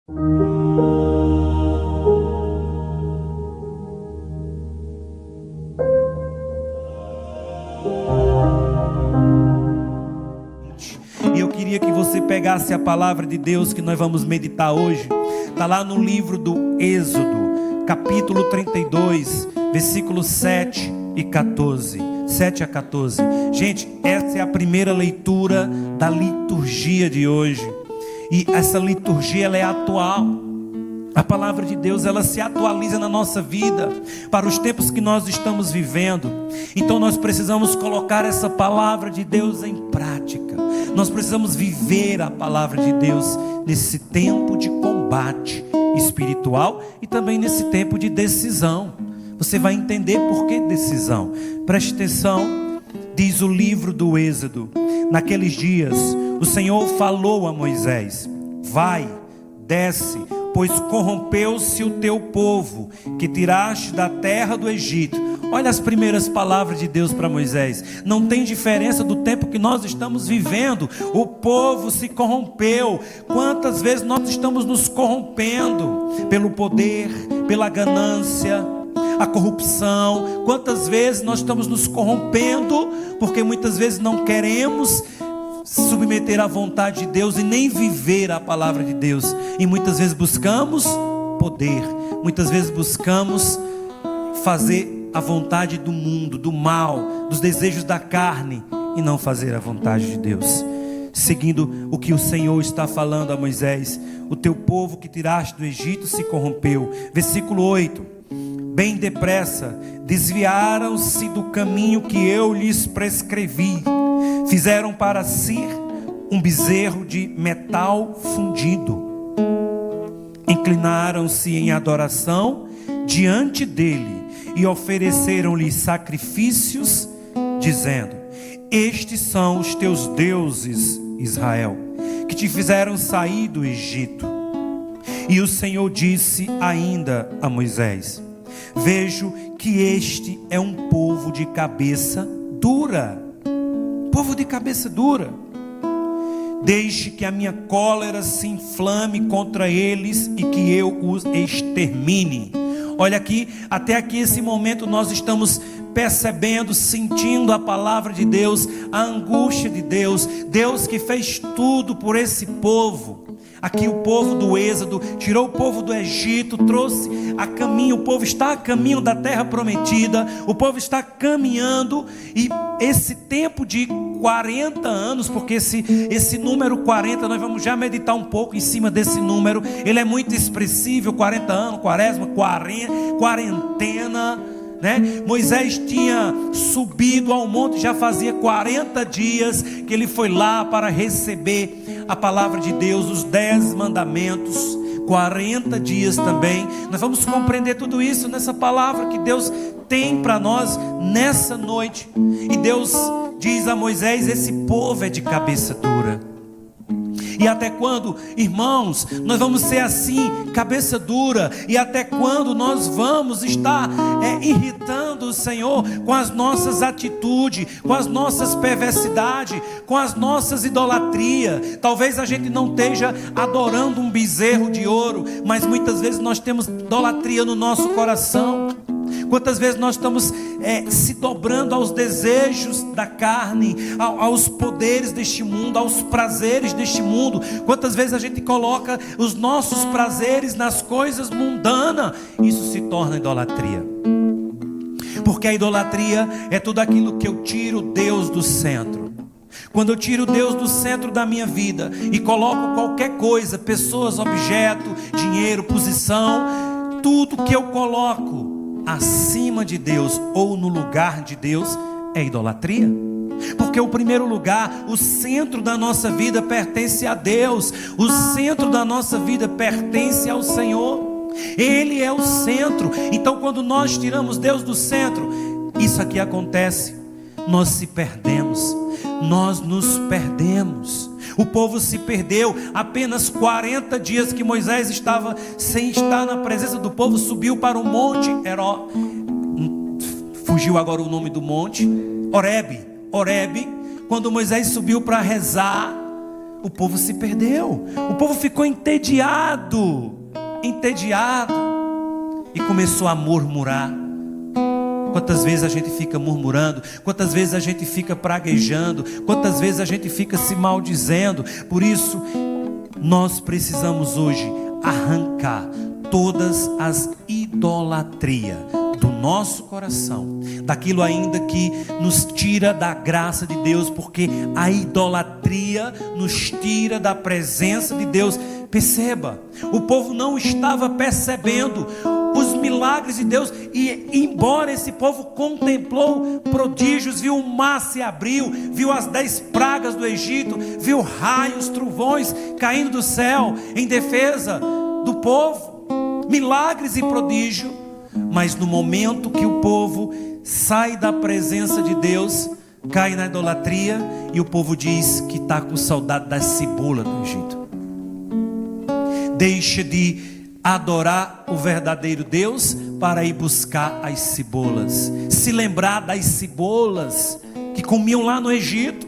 E eu queria que você pegasse a palavra de Deus que nós vamos meditar hoje. Está lá no livro do Êxodo, capítulo 32, versículos 7 e 14. 7 a 14. Gente, essa é a primeira leitura da liturgia de hoje. E essa liturgia, ela é atual. A palavra de Deus, ela se atualiza na nossa vida para os tempos que nós estamos vivendo. Então nós precisamos colocar essa palavra de Deus em prática. Nós precisamos viver a palavra de Deus nesse tempo de combate espiritual e também nesse tempo de decisão. Você vai entender por que decisão. Preste atenção, diz o livro do Êxodo: naqueles dias o Senhor falou a Moisés: vai, desce, pois corrompeu-se o teu povo, que tiraste da terra do Egito. Olha as primeiras palavras de Deus para Moisés. Não tem diferença do tempo que nós estamos vivendo. O povo se corrompeu. Quantas vezes nós estamos nos corrompendo pelo poder, pela ganância, a corrupção? Quantas vezes nós estamos nos corrompendo porque muitas vezes não queremos submeter à vontade de Deus e nem viver a palavra de Deus, e muitas vezes buscamos poder, muitas vezes buscamos fazer a vontade do mundo, do mal, dos desejos da carne, e não fazer a vontade de Deus. Seguindo o que o Senhor está falando a Moisés: o teu povo que tiraste do Egito se corrompeu. Versículo 8: bem depressa desviaram-se do caminho que eu lhes prescrevi. Fizeram para si um bezerro de metal fundido. Inclinaram-se em adoração diante dele e ofereceram-lhe sacrifícios, dizendo: estes são os teus deuses, Israel, que te fizeram sair do Egito. E o Senhor disse ainda a Moisés: vejo que este é um povo de cabeça dura. Povo de cabeça dura. Deixe que a minha cólera se inflame contra eles e que eu os extermine. Olha aqui, até aqui esse momento nós estamos percebendo, sentindo a palavra de Deus, a angústia de Deus. Deus que fez tudo por esse povo. Aqui o povo do Êxodo tirou o povo do Egito, trouxe a caminho. O povo está a caminho da terra prometida. O povo está caminhando. E esse tempo de 40 anos, porque esse número 40, nós vamos já meditar um pouco em cima desse número. Ele é muito expressivo. 40 anos, quaresma, quarentena, né? Moisés tinha subido ao monte, já fazia 40 dias que ele foi lá para receber a palavra de Deus, os 10 mandamentos. 40 dias também. Nós vamos compreender tudo isso nessa palavra que Deus tem para nós nessa noite. E Deus diz a Moisés: esse povo é de cabeça dura. E até quando, irmãos, nós vamos ser assim, cabeça dura? E até quando nós vamos estar irritando o Senhor com as nossas atitudes, com as nossas perversidades, com as nossas idolatrias? Talvez a gente não esteja adorando um bezerro de ouro, mas muitas vezes nós temos idolatria no nosso coração. Quantas vezes nós estamos se dobrando aos desejos da carne, aos poderes deste mundo, aos prazeres deste mundo? Quantas vezes a gente coloca os nossos prazeres nas coisas mundanas? Isso se torna idolatria. Porque a idolatria é tudo aquilo que eu tiro Deus do centro. Quando eu tiro Deus do centro da minha vida e coloco qualquer coisa, pessoas, objeto, dinheiro, posição, tudo que eu coloco acima de Deus ou no lugar de Deus é idolatria. Porque o primeiro lugar, o centro da nossa vida pertence a Deus. O centro da nossa vida pertence ao Senhor. Ele é o centro. Então quando nós tiramos Deus do centro, isso aqui acontece. Nós se perdemos. Nós nos perdemos. O povo se perdeu. Apenas 40 dias que Moisés estava sem estar na presença do povo, subiu para o monte fugiu agora o nome do monte, Horebe. Quando Moisés subiu para rezar, o povo se perdeu, o povo ficou entediado e começou a murmurar. Quantas vezes a gente fica murmurando, quantas vezes a gente fica praguejando, quantas vezes a gente fica se maldizendo. Por isso, nós precisamos hoje arrancar todas as idolatrias do nosso coração, daquilo ainda que nos tira da graça de Deus, porque a idolatria nos tira da presença de Deus. Perceba, o povo não estava percebendo os milagres de Deus, e embora esse povo contemplou prodígios, viu o mar se abriu, viu as 10 pragas do Egito, viu raios, trovões caindo do céu em defesa do povo, milagres e prodígio, mas no momento que o povo sai da presença de Deus, cai na idolatria, e o povo diz que está com saudade das cebolas do Egito. Deixa de adorar o verdadeiro Deus para ir buscar as cebolas, se lembrar das cebolas que comiam lá no Egito,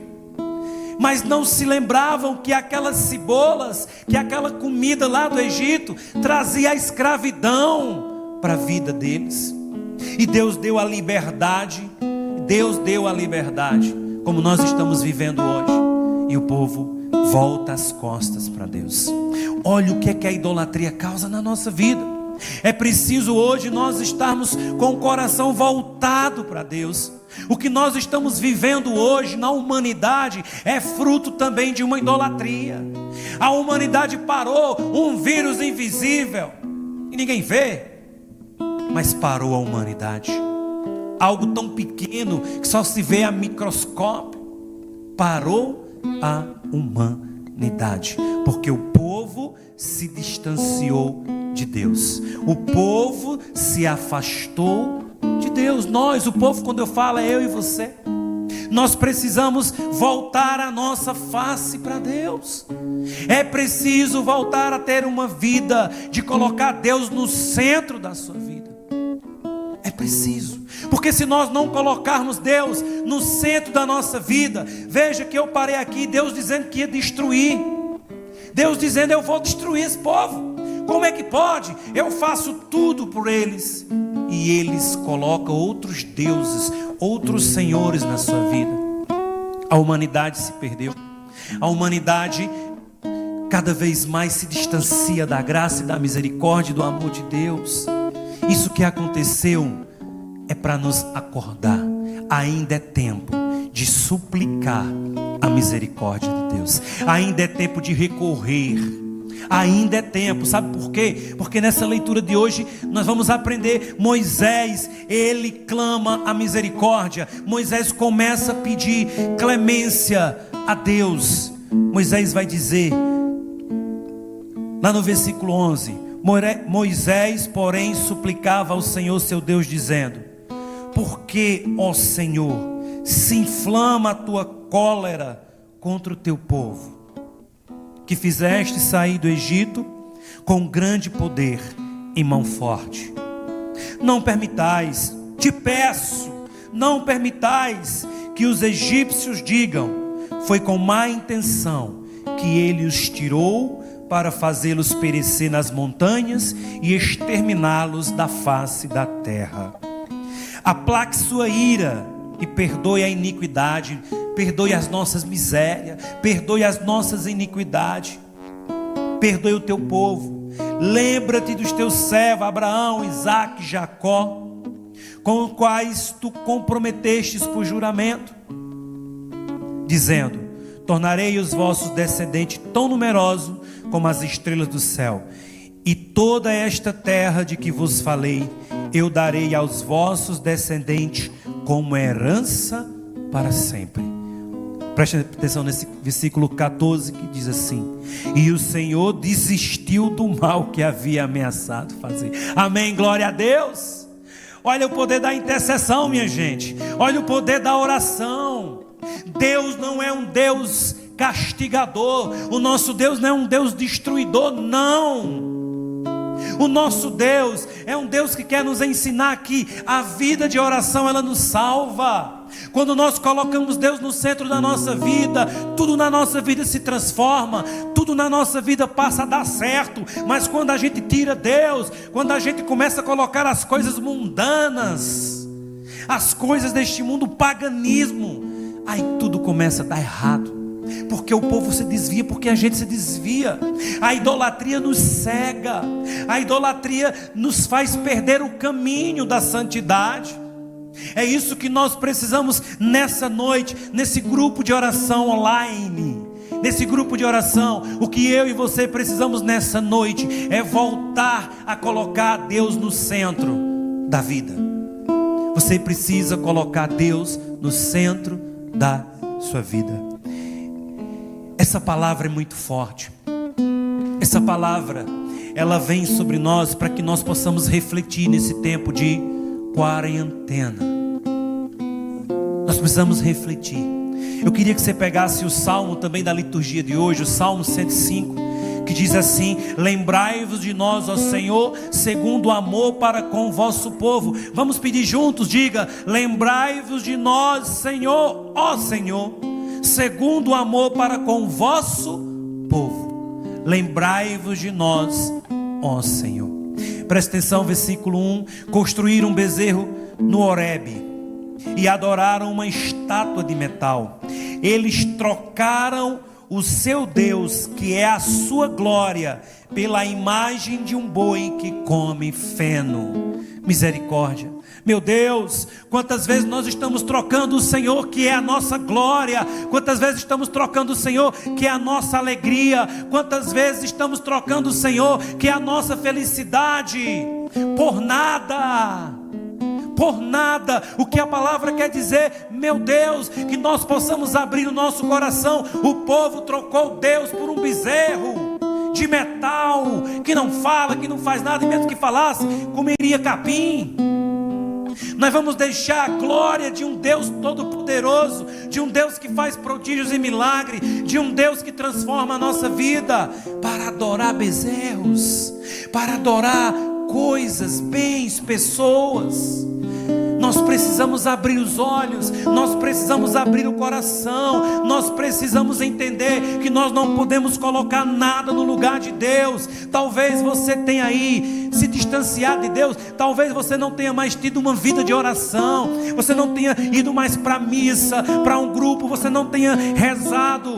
mas não se lembravam que aquelas cebolas, que aquela comida lá do Egito trazia a escravidão para a vida deles. E Deus deu a liberdade, como nós estamos vivendo hoje, e o povo volta as costas para Deus. Olha o que é que a idolatria causa na nossa vida. É preciso hoje nós estarmos com o coração voltado para Deus. O que nós estamos vivendo hoje na humanidade é fruto também de uma idolatria. A humanidade parou, um vírus invisível e ninguém vê, mas parou a humanidade. Algo tão pequeno que só se vê a microscópio, parou a humanidade, porque o povo se distanciou de Deus, o povo se afastou de Deus. Nós, o povo, quando eu falo, é eu e você. Nós precisamos voltar a nossa face para Deus. É preciso voltar a ter uma vida de colocar Deus no centro da sua vida. É preciso, porque se nós não colocarmos Deus no centro da nossa vida, veja que eu parei aqui, Deus dizendo que ia destruir, Deus dizendo: eu vou destruir esse povo. Como é que pode? Eu faço tudo por eles, e eles colocam outros deuses, outros senhores na sua vida. A humanidade se perdeu, a humanidade cada vez mais se distancia da graça e da misericórdia e do amor de Deus. Isso que aconteceu é para nos acordar. Ainda é tempo de suplicar a misericórdia de Deus. Ainda é tempo de recorrer. Ainda é tempo. Sabe por quê? Porque nessa leitura de hoje nós vamos aprender. Moisés, ele clama a misericórdia. Moisés começa a pedir clemência a Deus. Moisés vai dizer lá no versículo 11: Moisés, porém, suplicava ao Senhor seu Deus, dizendo: por que, ó Senhor, se inflama a tua cólera contra o teu povo, que fizeste sair do Egito com grande poder e mão forte? Não permitais, te peço, não permitais que os egípcios digam: foi com má intenção que ele os tirou para fazê-los perecer nas montanhas e exterminá-los da face da terra. Aplaque sua ira e perdoe a iniquidade, perdoe as nossas misérias, perdoe as nossas iniquidades, perdoe o teu povo. Lembra-te dos teus servos Abraão, Isaque e Jacó, com os quais tu comprometestes por juramento, dizendo: tornarei os vossos descendentes tão numerosos como as estrelas do céu, e toda esta terra de que vos falei eu darei aos vossos descendentes como herança para sempre. Preste atenção nesse versículo 14 que diz assim: e o Senhor desistiu do mal que havia ameaçado fazer. Amém, glória a Deus. Olha o poder da intercessão, minha gente. Olha o poder da oração. Deus não é um Deus castigador. O nosso Deus não é um Deus destruidor, não. O nosso Deus é um Deus que quer nos ensinar que a vida de oração, ela nos salva. Quando nós colocamos Deus no centro da nossa vida, tudo na nossa vida se transforma, tudo na nossa vida passa a dar certo. Mas quando a gente tira Deus, quando a gente começa a colocar as coisas mundanas, as coisas deste mundo, o paganismo, aí tudo começa a dar errado. Porque o povo se desvia, porque a gente se desvia. A idolatria nos cega, a idolatria nos faz perder o caminho da santidade. É isso que nós precisamos nessa noite, nesse grupo de oração online. Nesse grupo de oração, o que eu e você precisamos nessa noite é voltar a colocar Deus no centro da vida. Você precisa colocar Deus no centro da sua vida. Essa palavra é muito forte. Essa palavra, ela vem sobre nós para que nós possamos refletir nesse tempo de quarentena. Nós precisamos refletir. Eu queria que você pegasse o salmo também da liturgia de hoje, o Salmo 105, que diz assim: lembrai-vos de nós, ó Senhor, segundo o amor para com o vosso povo. Vamos pedir juntos, diga: lembrai-vos de nós, Senhor, ó Senhor, segundo o amor para com o vosso povo. Lembrai-vos de nós, ó Senhor. Presta atenção, versículo 1. Construíram um bezerro no Horebe e adoraram uma estátua de metal. Eles trocaram o seu Deus, que é a sua glória, pela imagem de um boi que come feno. Misericórdia. Meu Deus, quantas vezes nós estamos trocando o Senhor, que é a nossa glória, quantas vezes estamos trocando o Senhor, que é a nossa alegria, quantas vezes estamos trocando o Senhor, que é a nossa felicidade, por nada. Por nada. O que a palavra quer dizer, meu Deus, que nós possamos abrir o nosso coração. O povo trocou Deus por um bezerro de metal, que não fala, que não faz nada, e mesmo que falasse, comeria capim. Nós vamos deixar a glória de um Deus todo-poderoso, de um Deus que faz prodígios e milagres, de um Deus que transforma a nossa vida, para adorar bezerros, para adorar coisas, bens, pessoas. Nós precisamos abrir os olhos, nós precisamos abrir o coração, nós precisamos entender que nós não podemos colocar nada no lugar de Deus. Talvez você tenha aí se distanciado de Deus, talvez você não tenha mais tido uma vida de oração, você não tenha ido mais para a missa, para um grupo, você não tenha rezado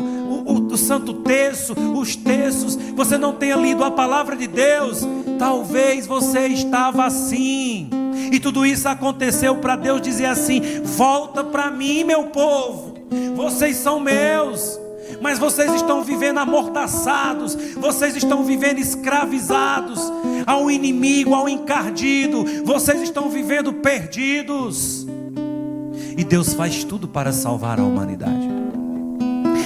o Santo Terço, os terços, você não tenha lido a palavra de Deus. Talvez você estava assim, e tudo isso aconteceu para Deus dizer assim: volta para mim, meu povo, vocês são meus. Mas vocês estão vivendo amordaçados, vocês estão vivendo escravizados ao inimigo, ao encardido, vocês estão vivendo perdidos. E Deus faz tudo para salvar a humanidade.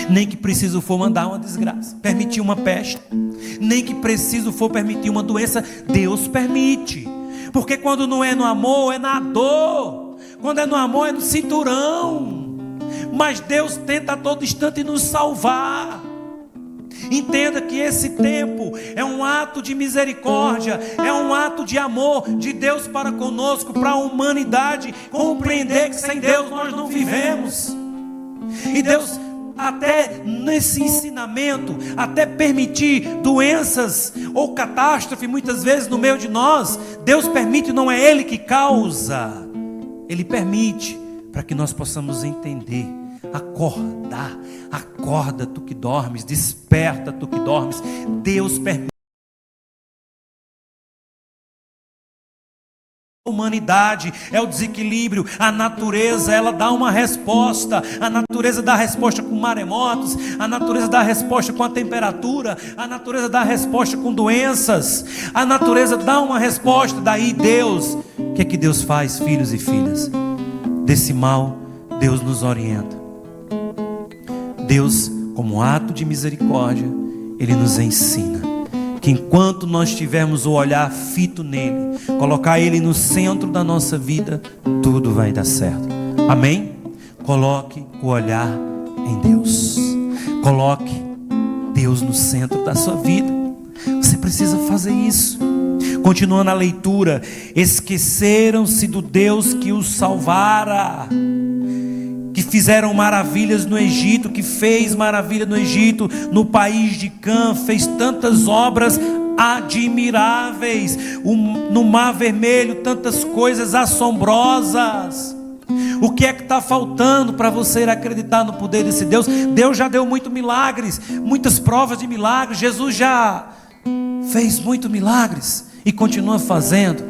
Nem que preciso for mandar uma desgraça, permitir uma peste, nem que preciso for permitir uma doença, Deus permite. Porque quando não é no amor, é na dor. Quando é no amor, é no cinturão. Mas Deus tenta a todo instante nos salvar. Entenda que esse tempo é um ato de misericórdia, é um ato de amor de Deus para conosco, para a humanidade compreender que sem Deus nós não vivemos. E Deus, até nesse ensinamento, até permitir doenças ou catástrofe muitas vezes no meio de nós, Deus permite, não é Ele que causa, Ele permite para que nós possamos entender, acordar. Acorda tu que dormes, desperta tu que dormes. Deus permite. A humanidade é o desequilíbrio, a natureza ela dá uma resposta, a natureza dá resposta com maremotos, a natureza dá resposta com a temperatura, a natureza dá resposta com doenças, a natureza dá uma resposta. Daí Deus, o que é que Deus faz, filhos e filhas? Desse mal Deus nos orienta. Deus, como ato de misericórdia, Ele nos ensina que enquanto nós tivermos o olhar fito nele, colocar Ele no centro da nossa vida, tudo vai dar certo. Amém? Coloque o olhar em Deus. Coloque Deus no centro da sua vida. Você precisa fazer isso. Continuando a leitura, esqueceram-se do Deus que os salvara, que fizeram maravilhas no Egito, que fez maravilha no Egito, no país de Cã, fez tantas obras admiráveis, no Mar Vermelho, tantas coisas assombrosas. O que é que está faltando para você acreditar no poder desse Deus? Deus já deu muitos milagres, muitas provas de milagres. Jesus já fez muitos milagres e continua fazendo.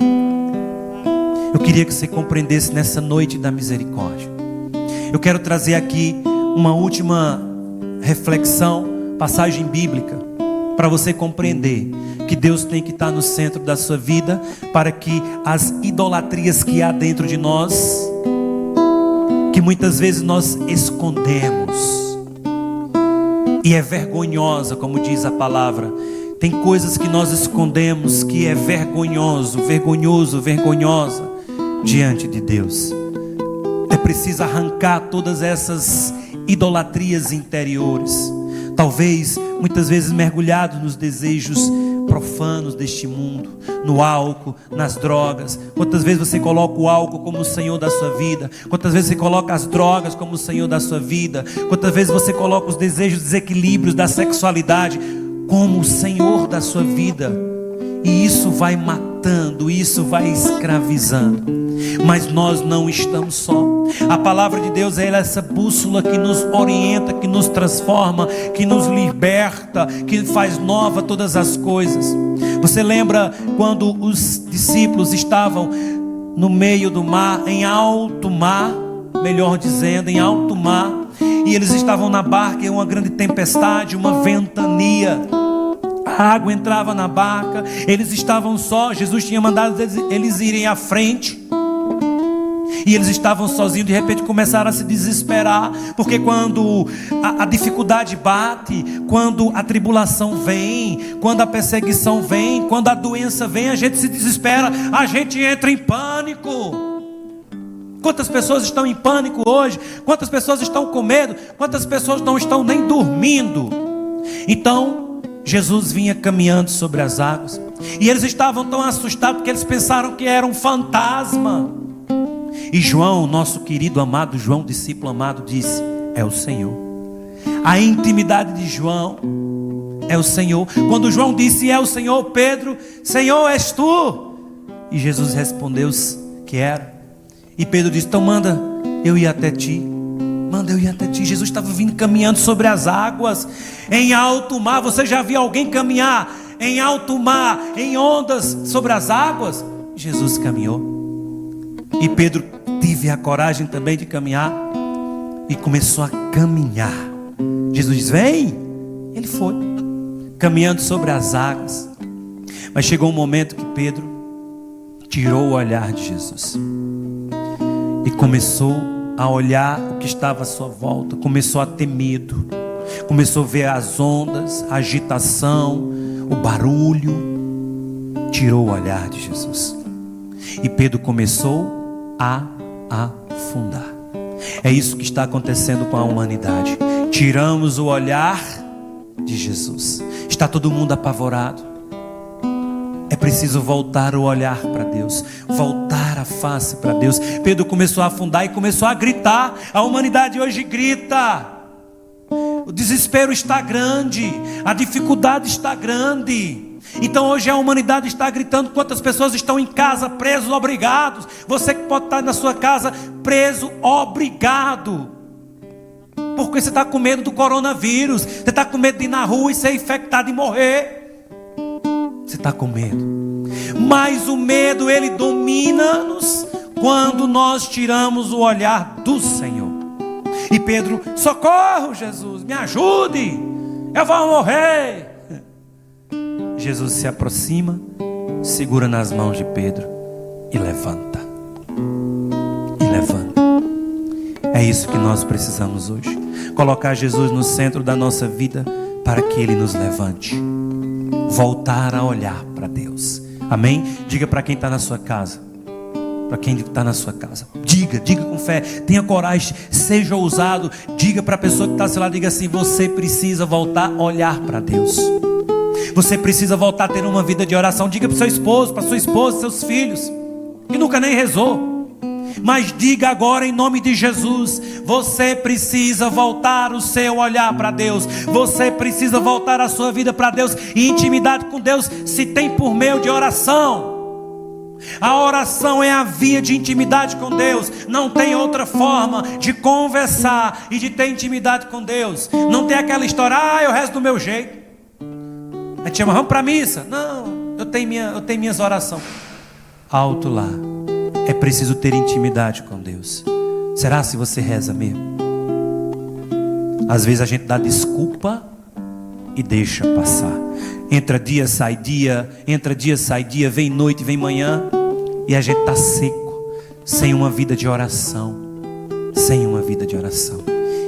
Eu queria que você compreendesse nessa noite da misericórdia. Eu quero trazer aqui uma última reflexão, passagem bíblica, para você compreender que Deus tem que estar no centro da sua vida, para que as idolatrias que há dentro de nós, que muitas vezes nós escondemos, e é vergonhosa, como diz a palavra. Tem coisas que nós escondemos que é vergonhosa diante de Deus. É preciso arrancar todas essas idolatrias interiores, talvez muitas vezes mergulhados nos desejos profanos deste mundo, no álcool, nas drogas. Quantas vezes você coloca o álcool como o Senhor da sua vida? Quantas vezes você coloca as drogas como o Senhor da sua vida? Quantas vezes você coloca os desejos, desequilíbrios da sexualidade como o Senhor da sua vida? E isso vai matando, isso vai escravizando. Mas nós não estamos só. A palavra de Deus é essa bússola que nos orienta, que nos transforma, que nos liberta, que faz nova todas as coisas. Você lembra quando os discípulos estavam no meio do mar, em alto mar, melhor dizendo, em alto mar, e eles estavam na barca em uma grande tempestade, uma ventania. A água entrava na barca, eles estavam só. Jesus tinha mandado eles irem à frente, e eles estavam sozinhos. De repente começaram a se desesperar, porque quando a dificuldade bate, quando a tribulação vem, quando a perseguição vem, quando a doença vem, a gente se desespera, a gente entra em pânico. Quantas pessoas estão em pânico hoje? Quantas pessoas estão com medo? Quantas pessoas não estão nem dormindo? Então Jesus vinha caminhando sobre as águas, e eles estavam tão assustados porque eles pensaram que era um fantasma. E João, nosso querido amado João, discípulo amado, disse: é o Senhor. A intimidade de João é o Senhor. Quando João disse é o Senhor, Pedro: Senhor, és tu? E Jesus respondeu que era. E Pedro disse: então manda eu ir até ti. Manda eu ir até ti. Jesus estava vindo caminhando sobre as águas, em alto mar. Você já viu alguém caminhar em alto mar, em ondas, sobre as águas? Jesus caminhou. E Pedro teve a coragem também de caminhar, e começou a caminhar. Jesus diz: vem. Ele foi caminhando sobre as águas. Mas chegou um momento que Pedro tirou o olhar de Jesus e começou a olhar o que estava à sua volta. Começou a ter medo, começou a ver as ondas, a agitação, o barulho. Tirou o olhar de Jesus, e Pedro começou a afundar. É isso que está acontecendo com a humanidade. Tiramos o olhar de Jesus. Está todo mundo apavorado. É preciso voltar o olhar para Deus, voltar a face para Deus. Pedro começou a afundar e começou a gritar. A humanidade hoje grita. O desespero está grande, a dificuldade está grande. Então hoje a humanidade está gritando. Quantas pessoas estão em casa presos, obrigados? Você que pode estar na sua casa preso, obrigado, porque você está com medo do coronavírus. Você está com medo de ir na rua e ser infectado e morrer. Você está com medo. Mas o medo, ele domina-nos quando nós tiramos o olhar do Senhor. E Pedro: socorro, Jesus, me ajude, eu vou morrer. Jesus se aproxima, segura nas mãos de Pedro e levanta. E levanta. É isso que nós precisamos hoje. Colocar Jesus no centro da nossa vida, para que Ele nos levante. Voltar a olhar para Deus. Amém? Diga para quem está na sua casa. Para quem está na sua casa. Diga com fé. Tenha coragem, seja ousado. Diga para a pessoa que está ao seu lado, diga assim: você precisa voltar a olhar para Deus. Você precisa voltar a ter uma vida de oração. Diga para o seu esposo, para sua esposa, seus filhos, que nunca nem rezou. Mas diga agora em nome de Jesus: você precisa voltar o seu olhar para Deus. Você precisa voltar a sua vida para Deus. E intimidade com Deus se tem por meio de oração. A oração é a via de intimidade com Deus. Não tem outra forma de conversar e de ter intimidade com Deus. Não tem aquela história: eu rezo do meu jeito. Aí te chama, vamos para a missa. Não, eu tenho minhas orações. Alto lá. É preciso ter intimidade com Deus. Será se você reza mesmo? Às vezes a gente dá desculpa e deixa passar. Entra dia, sai dia. Entra dia, sai dia. Vem noite, vem manhã. E a gente está seco. Sem uma vida de oração. Sem uma vida de oração.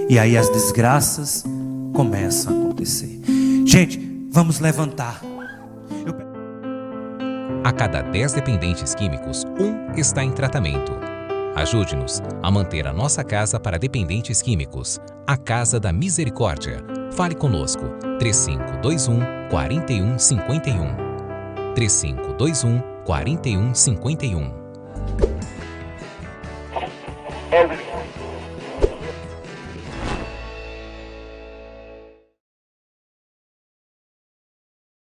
E aí as desgraças começam a acontecer. Gente, vamos levantar. A cada 10 dependentes químicos, 1 está em tratamento. Ajude-nos a manter a nossa casa para dependentes químicos. A Casa da Misericórdia. Fale conosco. 3521-4151. 3521-4151.